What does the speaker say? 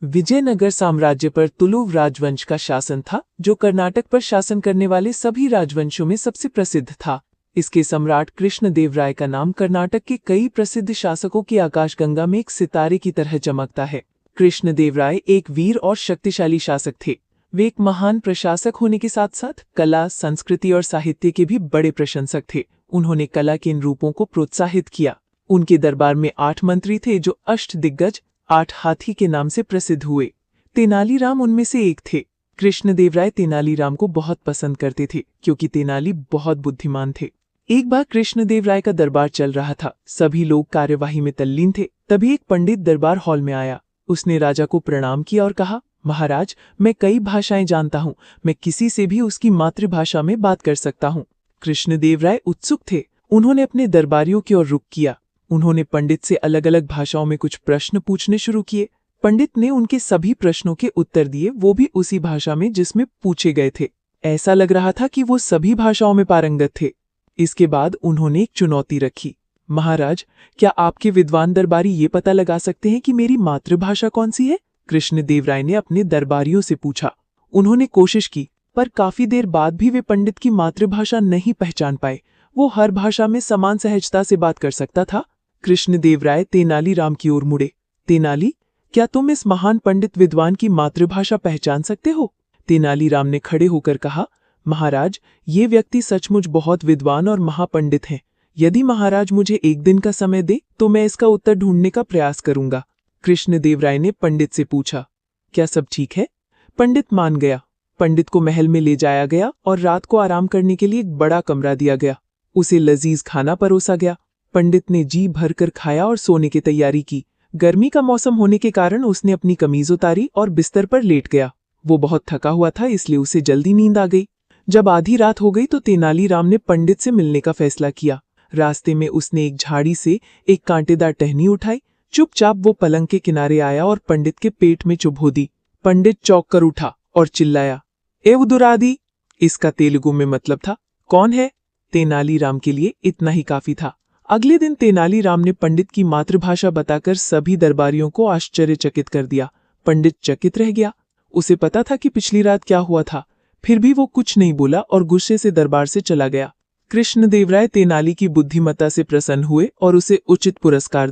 विजयनगर साम्राज्य पर तुलुव राजवंश का शासन था, जो कर्नाटक पर शासन करने वाले सभी राजवंशों में सबसे प्रसिद्ध था। इसके सम्राट कृष्णदेवराय का नाम कर्नाटक के कई प्रसिद्ध शासकों की आकाशगंगा में एक सितारे की तरह चमकता है। कृष्णदेवराय एक वीर और शक्तिशाली शासक थे। वे एक महान प्रशासक होने के साथ साथ कला, संस्कृति और साहित्य के भी बड़े प्रशंसक थे। उन्होंने कला के इन रूपों को प्रोत्साहित किया। उनके दरबार में 8 मंत्री थे जो अष्टदिग्गज 8 हाथी के नाम से प्रसिद्ध हुए। तेनालीराम उनमें से एक थे। कृष्णदेवराय तेनालीराम को बहुत पसंद करते थे क्योंकि तेनाली बहुत बुद्धिमान थे। एक बार कृष्णदेवराय का दरबार चल रहा था। सभी लोग कार्यवाही में तल्लीन थे। तभी एक पंडित दरबार हॉल में आया। उसने राजा को प्रणाम किया और कहा, महाराज, मैं कई भाषाएं जानता हूँ। मैं किसी से भी उसकी मातृभाषा में बात कर सकता हूँ। कृष्णदेवराय उत्सुक थे। उन्होंने अपने दरबारियों की ओर रुख किया। उन्होंने पंडित से अलग अलग भाषाओं में कुछ प्रश्न पूछने शुरू किए। पंडित ने उनके सभी प्रश्नों के उत्तर दिए, वो भी उसी भाषा में जिसमें पूछे गए थे। ऐसा लग रहा था कि वो सभी भाषाओं में पारंगत थे। इसके बाद उन्होंने एक चुनौती रखी। महाराज, क्या आपके विद्वान दरबारी ये पता लगा सकते हैं कि मेरी मातृभाषा कौन सी है? कृष्णदेवराय ने अपने दरबारियों से पूछा। उन्होंने कोशिश की, पर काफी देर बाद भी वे पंडित की मातृभाषा नहीं पहचान पाए। वो हर भाषा में समान सहजता से बात कर सकता था। कृष्णदेवराय तेनालीराम की ओर मुड़े। तेनाली, क्या तुम इस महान पंडित विद्वान की मातृभाषा पहचान सकते हो? तेनालीराम ने खड़े होकर कहा, महाराज, ये व्यक्ति सचमुच बहुत विद्वान और महापंडित हैं। यदि महाराज मुझे एक दिन का समय दे तो मैं इसका उत्तर ढूंढने का प्रयास करूंगा। कृष्णदेवराय ने पंडित से पूछा, क्या सब ठीक है? पंडित मान गया। पंडित को महल में ले जाया गया और रात को आराम करने के लिए एक बड़ा कमरा दिया गया। उसे लजीज खाना परोसा गया। पंडित ने जी भरकर खाया और सोने की तैयारी की। गर्मी का मौसम होने के कारण उसने अपनी कमीज उतारी और बिस्तर पर लेट गया। वो बहुत थका हुआ था, इसलिए उसे जल्दी नींद आ गई। जब आधी रात हो गई तो तेनालीराम ने पंडित से मिलने का फैसला किया। रास्ते में उसने एक झाड़ी से एक कांटेदार टहनी उठाई। चुपचाप वो पलंग के किनारे आया और पंडित के पेट में चुभो दी। पंडित चौंक कर उठा और चिल्लाया, एव दुरादी। इसका तेलुगु में मतलब था, कौन है? तेनालीराम के लिए इतना ही काफी था। अगले दिन तेनालीराम ने पंडित की मातृभाषा बताकर सभी दरबारियों को आश्चर्यचकित कर दिया। पंडित चकित रह गया। उसे पता था कि पिछली रात क्या हुआ था, फिर भी वो कुछ नहीं बोला और गुस्से से दरबार से चला गया। कृष्णदेवराय तेनाली की बुद्धिमत्ता से प्रसन्न हुए और उसे उचित पुरस्कार